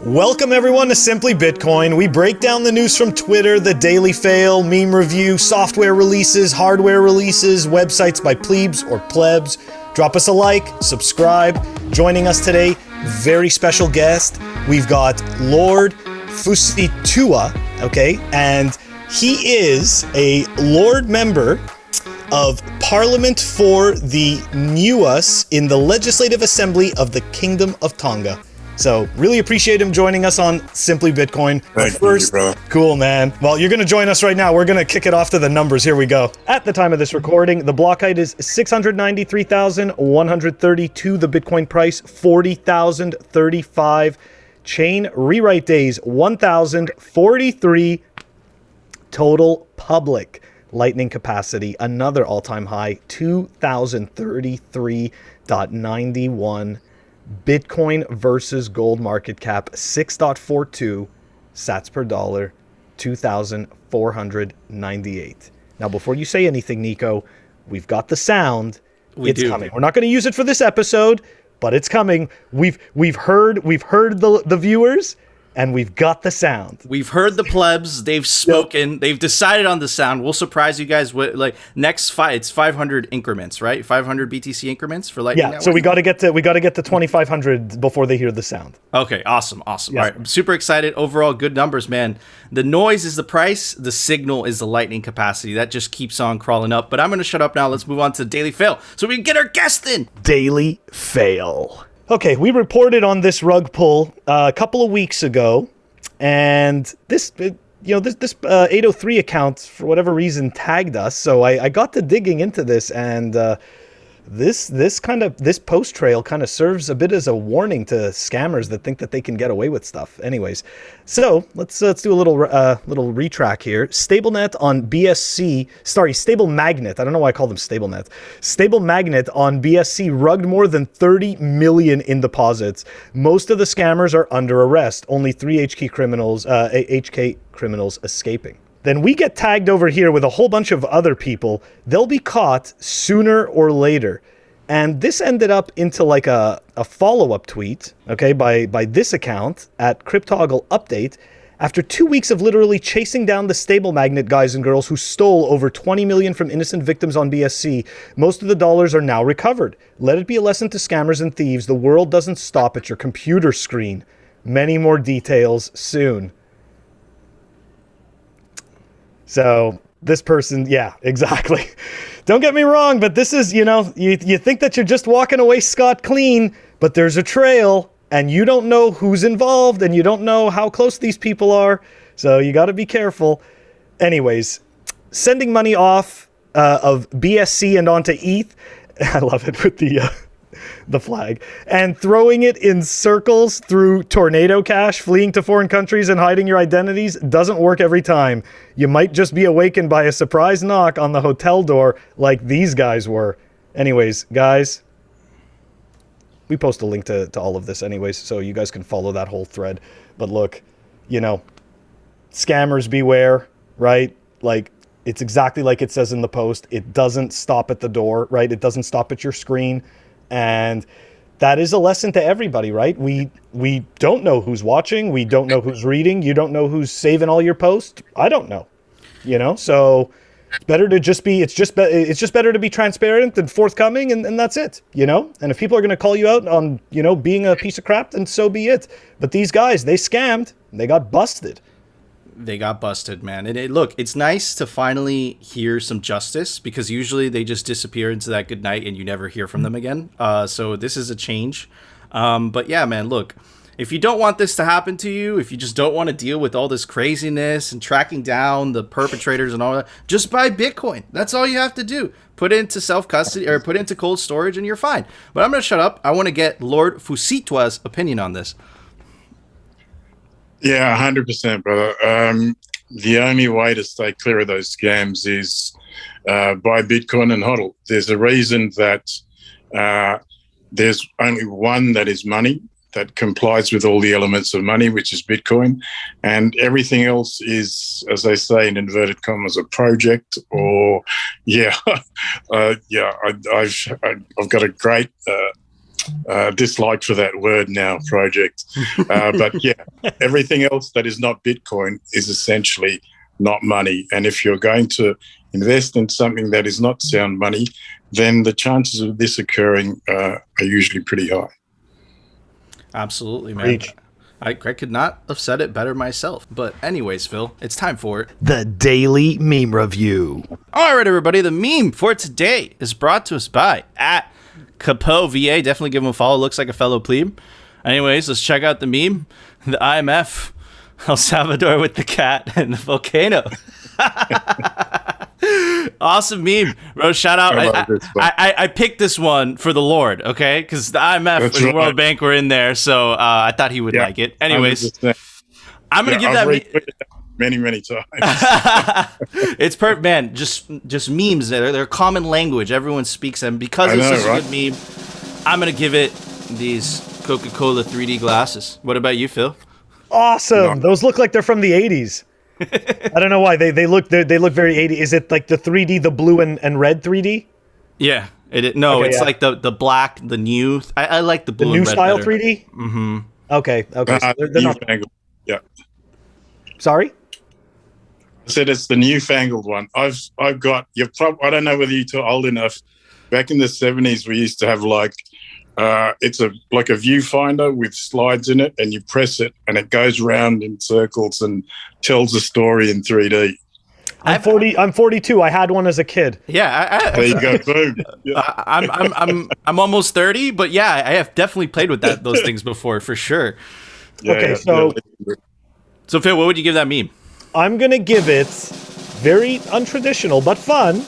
Welcome everyone to Simply Bitcoin. We break down the news from Twitter, the Daily Fail, meme review, software releases, hardware releases, websites by plebes or plebs. Drop us a like, subscribe. Joining us today, very special guest. We've got Lord Fusitu'a, okay? And he is a Lord member of Parliament for the Niuas in the Legislative Assembly of the Kingdom of Tonga. So really appreciate him joining us on Simply Bitcoin. Thank you, brother. Cool, man. Well, you're going to join us right now. We're going to kick it off to the numbers. Here we go. At the time of this recording, the block height is 693,132. The Bitcoin price, 40,035. Chain rewrite days, 1,043. Total public Lightning capacity, another all-time high, 2,033.91. Bitcoin versus gold market cap, 6.42 sats per dollar, 2,498. Now, before you say anything, Nico, we've got the sound. It's coming. We're not going to use it for this episode, but it's coming. We've heard the viewers, and we've got the sound. We've heard the plebs. They've spoken. Yep. They've decided on the sound. We'll surprise you guys with it's 500 increments, right? 500 BTC increments for Lightning. Yeah. So we got to get to 2,500 before they hear the sound. Okay. Awesome. Yeah. All right. I'm super excited. Overall, good numbers, man. The noise is the price. The signal is the Lightning capacity. That just keeps on crawling up. But I'm going to shut up now. Let's move on to Daily Fail so we can get our guest in. Daily Fail. Okay, we reported on this rug pull a couple of weeks ago, and this 803 account, for whatever reason, tagged us. So I got to digging into this, and this post trail kind of serves a bit as a warning to scammers that think that they can get away with stuff. Anyways, so let's do a little retrack here. StableNet on BSC, Stable Magnet. I don't know why I call them StableNet. Stable Magnet on BSC rugged more than 30 million in deposits. Most of the scammers are under arrest. Only 3 HK criminals escaping. Then we get tagged over here with a whole bunch of other people. They'll be caught sooner or later. And this ended up into like a follow-up tweet, okay, by this account at Cryptoggle Update. After 2 weeks of literally chasing down the Stable Magnet guys and girls who stole over 20 million from innocent victims on BSC, most of the dollars are now recovered. Let it be a lesson to scammers and thieves. The world doesn't stop at your computer screen. Many more details soon. So this person, yeah, exactly. Don't get me wrong, but this is, you think that you're just walking away scot-clean, but there's a trail, and you don't know who's involved, and you don't know how close these people are, so you got to be careful. Anyways, sending money off of BSC and onto ETH, I love it with the flag, and throwing it in circles through Tornado Cash, fleeing to foreign countries and hiding your identities doesn't work every time. You might just be awakened by a surprise knock on the hotel door like these guys were. Anyways, guys, we post a link to all of this anyways, so you guys can follow that whole thread. But look, scammers beware, right? Like, it's exactly like it says in the post. It doesn't stop at the door, right? It doesn't stop at your screen. And that is a lesson to everybody, right? We don't know who's watching. We don't know who's reading. You don't know who's saving all your posts. I don't know, so it's better to just be, it's just better to be transparent and forthcoming, and that's it, and if people are going to call you out on, being a piece of crap, then so be it. But these guys, they scammed, they got busted. They got busted, man. And look, it's nice to finally hear some justice, because usually they just disappear into that good night and you never hear from them again. So this is a change. But yeah, man, look, if you don't want this to happen to you, if you just don't want to deal with all this craziness and tracking down the perpetrators and all that, just buy Bitcoin. That's all you have to do. Put it into self-custody or put it into cold storage and you're fine. But I'm going to shut up. I want to get Lord Fusitu'a's opinion on this. Yeah, 100%, brother. The only way to stay clear of those scams is buy Bitcoin and hodl. There's a reason that there's only one that is money, that complies with all the elements of money, which is Bitcoin, and everything else is, as they say in inverted commas, a project. Or I've got a great dislike for that word now, project. But yeah, everything else that is not Bitcoin is essentially not money. And if you're going to invest in something that is not sound money, then the chances of this occurring are usually pretty high. Absolutely, man. Preach. I could not have said it better myself. But anyways, Phil, it's time for it. The Daily Meme Review. All right, everybody. The meme for today is brought to us by @Capo VA. Definitely give him a follow. Looks like a fellow plebe. Anyways, let's check out the meme. The IMF, El Salvador with the cat, and the volcano. Awesome meme, bro. Shout out. I picked this one for the Lord, okay? Because the IMF and the World Bank were in there, so I thought he would like it. Anyways, 100%. I'm gonna give that many times. It's perfect, man. Just memes. They're common language. Everyone speaks them. Because it's such a good meme, I'm gonna give it these Coca-Cola 3D glasses. What about you, Phil? Awesome. Those look like they're from the 80s. I don't know why they look very 80s. Is it like the 3D, the blue and red 3D? Yeah, it's like the black, the new. I like the blue. The new and red style better. 3D. Mm-hmm. Okay. So they're not. Yeah. Sorry. I said it's the newfangled one. I've got. I don't know whether you're old enough. Back in the 70s, we used to have like. It's like a viewfinder with slides in it, and you press it, and it goes round in circles and tells a story in 3D. I'm 42. I had one as a kid. Yeah, there you go. Boom. Yeah. I'm almost 30, but yeah, I have definitely played with those things before for sure. Yeah, okay, so Phil, what would you give that meme? I'm gonna give it very untraditional but fun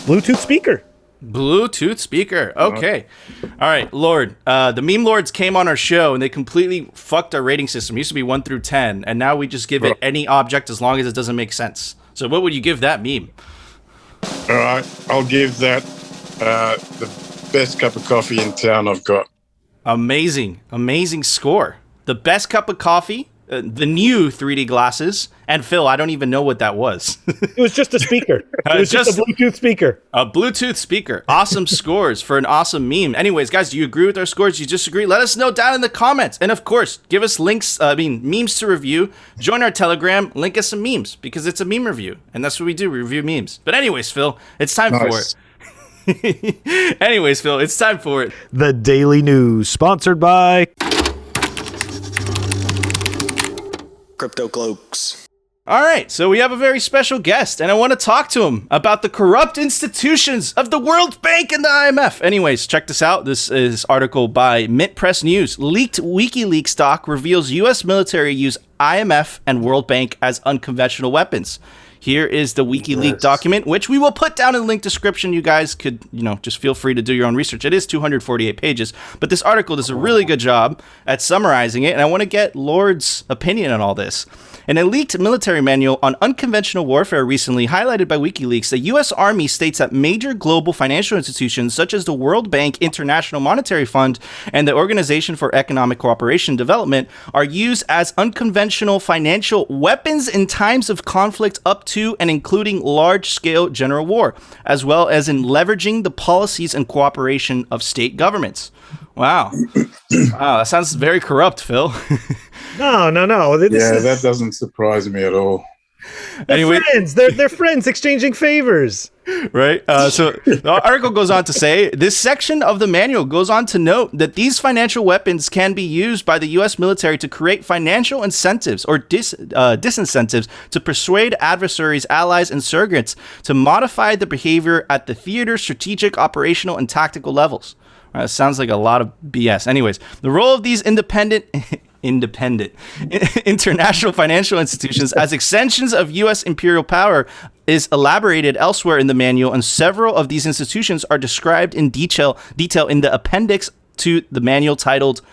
Bluetooth speaker. Bluetooth speaker. Okay. All right, Lord. The meme lords came on our show and they completely fucked our rating system. It used to be 1 through 10, and now we just give it any object as long as it doesn't make sense. So what would you give that meme? All right, I'll give that the best cup of coffee in town I've got. Amazing score. The best cup of coffee, the new 3D glasses, and Phil, I don't even know what that was. It was just a speaker. It was just a Bluetooth speaker. A Bluetooth speaker. Awesome scores for an awesome meme. Anyways, guys, do you agree with our scores? Do you disagree? Let us know down in the comments. And of course, give us memes to review. Join our Telegram. Link us some memes because it's a meme review. And that's what we do. We review memes. But anyways, Phil, it's time for it. Anyways, Phil, it's time for it. The Daily News, sponsored by Crypto Cloaks. All right, so we have a very special guest, and I want to talk to him about the corrupt institutions of the World Bank and the IMF. Anyways, check this out. This is article by Mint Press News. Leaked Wikileaks doc reveals U.S. military use IMF and World Bank as unconventional weapons. Here is the WikiLeaks document, which we will put down in the link description. You guys could, just feel free to do your own research. It is 248 pages, but this article does a really good job at summarizing it, and I want to get Lord's opinion on all this. In a leaked military manual on unconventional warfare recently highlighted by WikiLeaks, the U.S. Army states that major global financial institutions such as the World Bank, International Monetary Fund, and the Organization for Economic Cooperation and Development are used as unconventional financial weapons in times of conflict up to and including large-scale general war, as well as in leveraging the policies and cooperation of state governments. Wow. Wow, that sounds very corrupt, Phil. No. That doesn't surprise me at all. Anyway, friends. They're friends exchanging favors. Right. So the article goes on to say this section of the manual goes on to note that these financial weapons can be used by the U.S. military to create financial incentives or disincentives to persuade adversaries, allies, and surrogates to modify the behavior at the theater, strategic, operational, and tactical levels. Sounds like a lot of BS. Anyways, the role of these independent international financial institutions as extensions of U.S. imperial power is elaborated elsewhere in the manual, and several of these institutions are described in detail in the appendix to the manual titled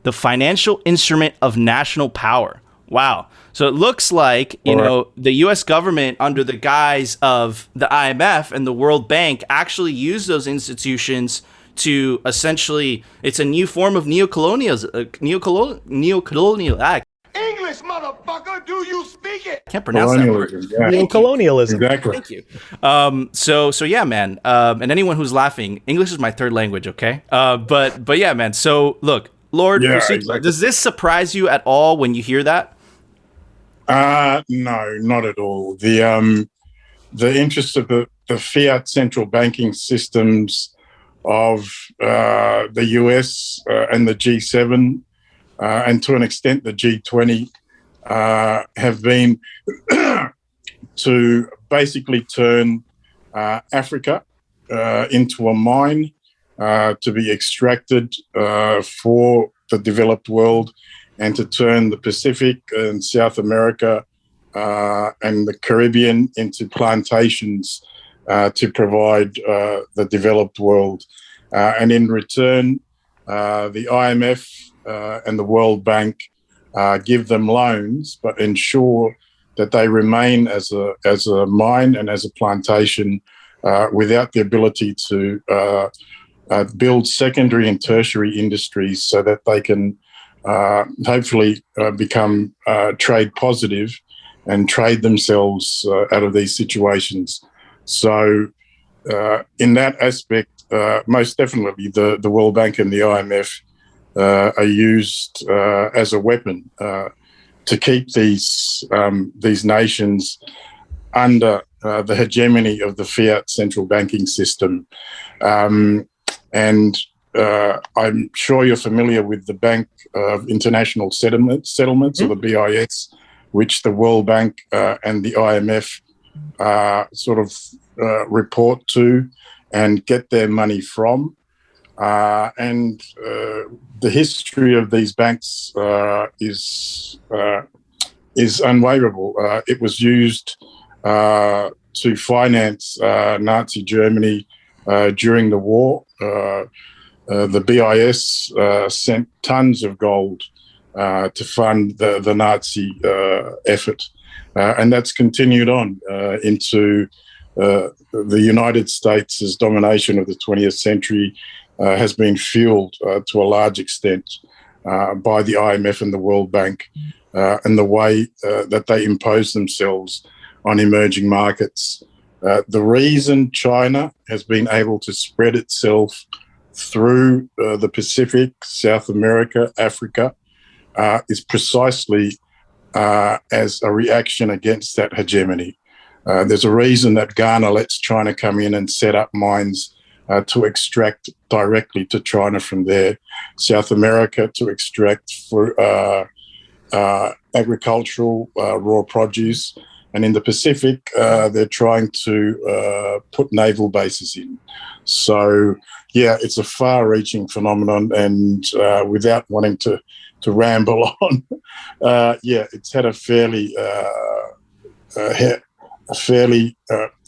The Financial Instrument of National Power. Wow. So it looks like, the U.S. government under the guise of the IMF and the World Bank actually use those institutions to essentially, it's a new form of neocolonial act. English, motherfucker, do you speak I can't pronounce that word. Colonialism, yeah. Neo-colonialism. Exactly. Thank you. So yeah, man. And anyone who's laughing, English is my third language, okay? But yeah, man. So look, Lord Yeah, Fusitu'a, exactly. does this surprise you at all when you hear that? No, not at all. The interest of the fiat central banking systems of the US and the G7 and to an extent the G20 have been to basically turn Africa into a mine to be extracted for the developed world, and to turn the Pacific and South America and the Caribbean into plantations to provide the developed world. And in return, the IMF and the World Bank give them loans, but ensure that they remain as a mine and as a plantation without the ability to build secondary and tertiary industries so that they can hopefully become trade positive and trade themselves out of these situations. So in that aspect, most definitely the World Bank and the IMF are used as a weapon to keep these nations under the hegemony of the fiat central banking system. And I'm sure you're familiar with the Bank of International Settlements, or the BIS, which the World Bank and the IMF sort of report to and get their money from. And the history of these banks is unwaverable. It was used to finance Nazi Germany during the war. The BIS sent tons of gold to fund the Nazi effort. And that's continued on into the United States' domination of the 20th century has been fueled to a large extent by the IMF and the World Bank and the way that they impose themselves on emerging markets. The reason China has been able to spread itself through the Pacific, South America, Africa, is precisely as a reaction against that hegemony. There's a reason that Ghana lets China come in and set up mines to extract directly to China from there. South America to extract for agricultural raw produce. And in the Pacific, they're trying to put naval bases in. So, yeah, it's a far-reaching phenomenon. And without wanting to ramble on, it's had a fairly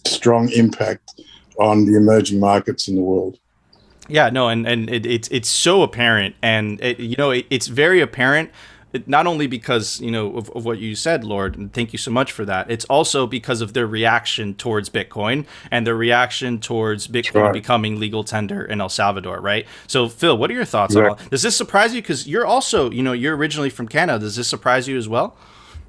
strong impact on the emerging markets in the world. Yeah, no, and it's so apparent, and it's very apparent. Not only because of what you said, Lord, and thank you so much for that. It's also because of their reaction towards Bitcoin and their reaction towards Bitcoin becoming legal tender in El Salvador, right? So, Phil, what are your thoughts on all? Does this surprise you? Because you're also, you're originally from Canada. Does this surprise you as well?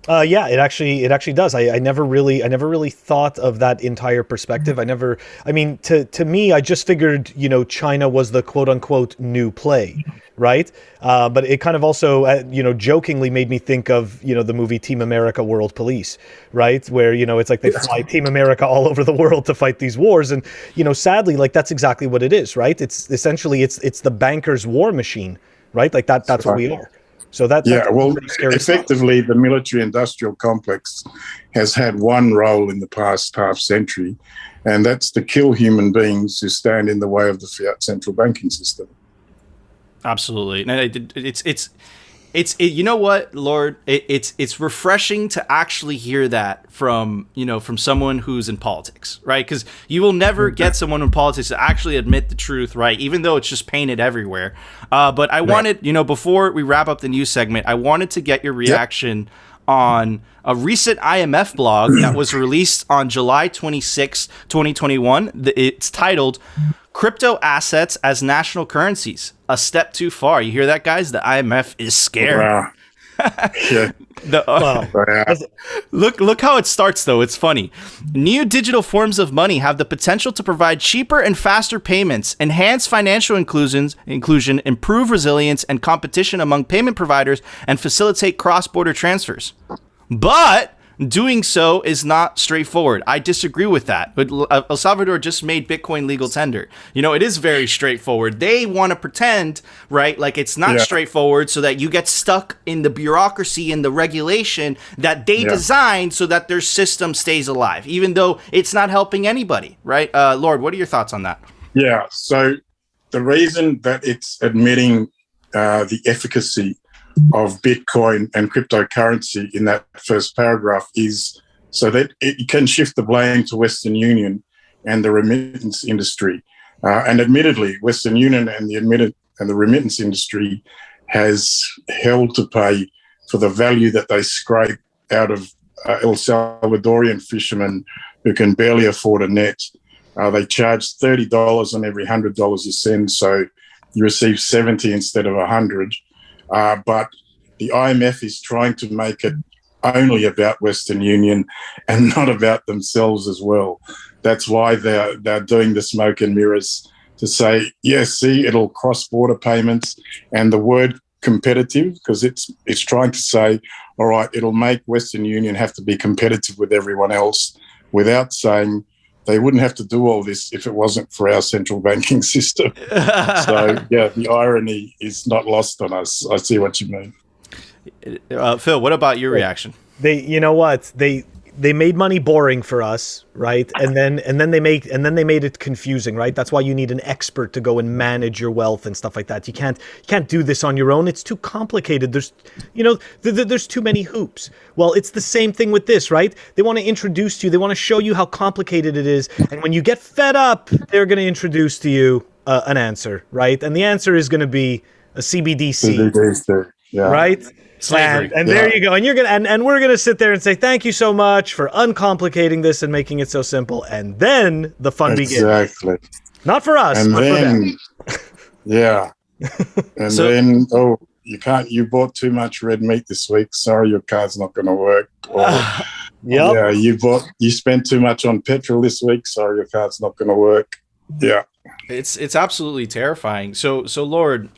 Yeah, it actually does. I never really thought of that entire perspective. To me, I just figured, China was the quote unquote new play, right? But it kind of also, jokingly made me think of, the movie Team America World Police, right? Where, it's like they fly Team America all over the world to fight these wars. And, sadly, like that's exactly what it is, right? It's essentially, it's the bankers' war machine, right? Like that's what we are. So that's effectively stuff. The military-industrial complex has had one role in the past half century, and that's to kill human beings who stand in the way of the fiat central banking system. Absolutely, and it's you know what, Lord, it's refreshing to actually hear that from someone who's in politics, right? Because you will never get someone in politics to actually admit the truth, right? Even though it's just painted everywhere. But I wanted, before we wrap up the news segment, I wanted to get your reaction on a recent IMF blog that was released on July 26, 2021. It's titled "Cryptoassets as National Currencies: A Step Too Far." You hear that, guys? The IMF is scared. Wow. Yeah. Well, Yeah. Look how it starts though. It's funny. New digital forms of money have the potential to provide cheaper and faster payments, enhance financial inclusion, improve resilience and competition among payment providers, and facilitate cross-border transfers. But doing so is not straightforward. I disagree with that. But El Salvador just made Bitcoin legal tender. You know, it is very straightforward. They want to pretend, right, like it's not straightforward so that you get stuck in the bureaucracy and the regulation that they designed so that their system stays alive, even though it's not helping anybody, right? Lord, what are your thoughts on that? Yeah. So the reason that it's admitting the efficacy of Bitcoin and cryptocurrency in that first paragraph is so that it can shift the blame to Western Union and the remittance industry. And admittedly, Western Union and the remittance industry has hell to pay for the value that they scrape out of El Salvadorian fishermen who can barely afford a net. They charge $30 on every $100 you send, so you receive 70 instead of 100. But the IMF is trying to make it only about Western Union and not about themselves as well. That's why they're doing the smoke and mirrors to say, yes, see, it'll cross-border payments, and the word competitive, because it's trying to say, all right, it'll make Western Union have to be competitive with everyone else, without saying they wouldn't have to do all this if it wasn't for our central banking system. So, yeah, the irony is not lost on us. I see what you mean. Phil, what about your reaction? You know what? They made money boring for us, right? And then they made it confusing, right? That's why you need an expert to go and manage your wealth and stuff like that. You can't do this on your own. It's too complicated. There's too many hoops. Well, it's the same thing with this, right? They want to introduce you. They want to show you how complicated it is. And when you get fed up, they're going to introduce to you an answer, right? And the answer is going to be a CBDC, right? Slavery. And there you go. And you're gonna and we're gonna sit there and say thank you so much for uncomplicating this and making it so simple. And then the fun begins. Exactly. Not for us, and but then, for them. Yeah. And then you bought too much red meat this week. Sorry, your card's not going to work. Or, yeah, you spent too much on petrol this week. Sorry, your card's not going to work. Yeah. It's absolutely terrifying. So Lord,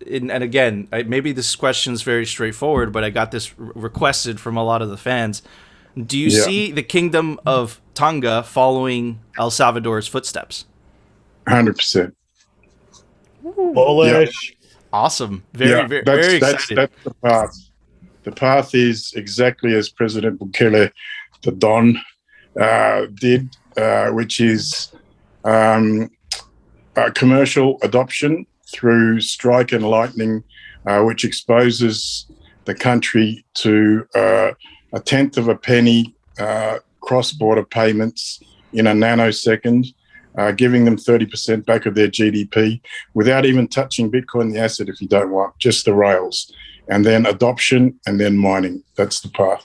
and again, maybe this question's very straightforward, but I got this requested from a lot of the fans. Do you see the Kingdom of Tonga following El Salvador's footsteps? 100%. Bullish. Awesome. Very excited. That's the path. The path is exactly as President Bukele, the Don, did, which is commercial adoption through strike and lightning, which exposes the country to a tenth of a penny cross-border payments in a nanosecond, giving them 30% back of their GDP without even touching Bitcoin, the asset, if you don't want, just the rails. And then adoption and then mining. That's the path.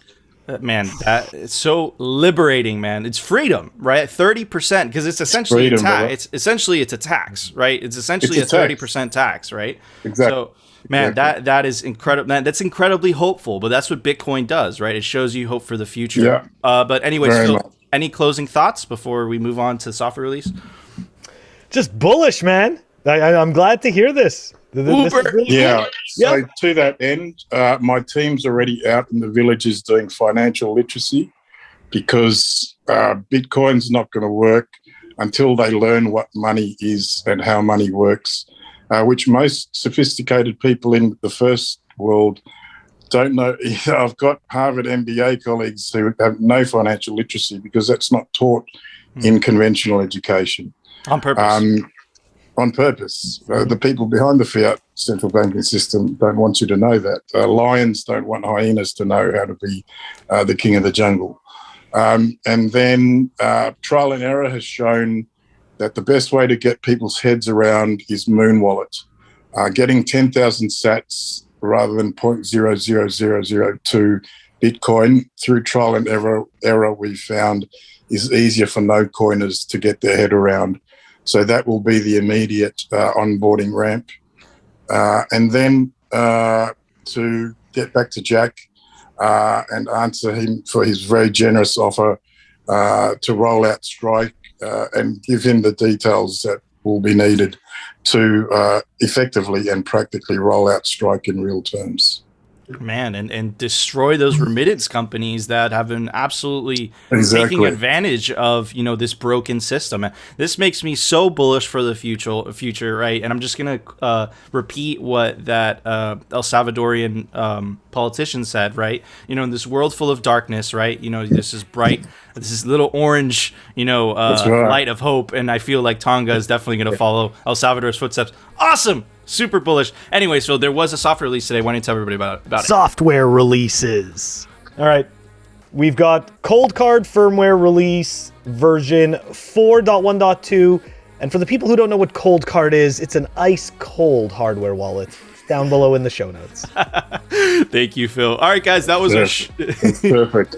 Man, it's so liberating, man. It's freedom, right? 30%, because it's essentially a tax. It's a tax, right? It's essentially a 30% tax, right? Exactly. So, man, that is incredible. Man, that's incredibly hopeful. But that's what Bitcoin does, right? It shows you hope for the future. Yeah. But anyways, Phil, any closing thoughts before we move on to software release? Just bullish, man. I'm glad to hear this. This is really cool. So yeah. To that end, my team's already out in the villages doing financial literacy, because Bitcoin's not going to work until they learn what money is and how money works, which most sophisticated people in the first world don't know. I've got Harvard MBA colleagues who have no financial literacy because that's not taught in conventional education. On purpose. On purpose. The people behind the fiat central banking system don't want you to know that. Lions don't want hyenas to know how to be the king of the jungle. And then trial and error has shown that the best way to get people's heads around is Moon Wallet. Getting 10,000 sats rather than 0.00002 Bitcoin through trial and error we found is easier for no coiners to get their head around. So that will be the immediate onboarding ramp. And then to get back to Jack and answer him for his very generous offer to roll out Strike and give him the details that will be needed to effectively and practically roll out Strike in real terms. Man, and destroy those remittance companies that have been absolutely taking advantage of, you know, this broken system. This makes me so bullish for the future, right? And I'm just gonna repeat what that El Salvadorian politician said, right? You know, in this world full of darkness, right? You know, this is bright, this is little orange, you know, light of hope, and I feel like Tonga is definitely gonna follow El Salvador's footsteps. Awesome. Super bullish. Anyway, so there was a software release today. Why don't you tell everybody about it? Software releases. All right. We've got Cold Card firmware release version 4.1.2. And for the people who don't know what Cold Card is, it's an ice cold hardware wallet. It's down below in the show notes. Thank you, Phil. All right, guys, that was That's perfect.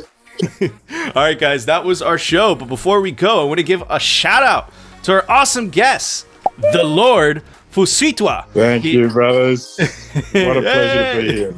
All right, guys, that was our show. But before we go, I want to give a shout out to our awesome guest, the Lord Fusitu'a. Thank you, brothers. What a pleasure to be here.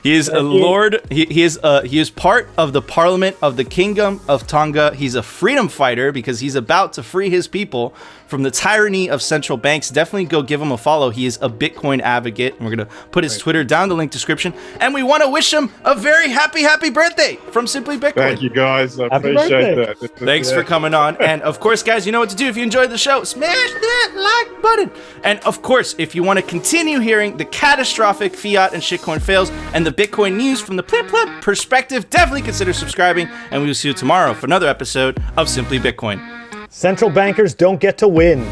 He is a lord. He is part of the Parliament of the Kingdom of Tonga. He's a freedom fighter because he's about to free his people from the tyranny of central banks. Definitely go give him a follow. He is a Bitcoin advocate. And we're going to put his Twitter down in the link description. And we want to wish him a very happy birthday from Simply Bitcoin. Thank you, guys. I appreciate that. Thanks for coming on. And of course, guys, you know what to do. If you enjoyed the show, smash that like button. And of course, if you want to continue hearing the catastrophic fiat and shitcoin fails and the Bitcoin news from the plip perspective, definitely consider subscribing. And we will see you tomorrow for another episode of Simply Bitcoin. Central bankers don't get to win.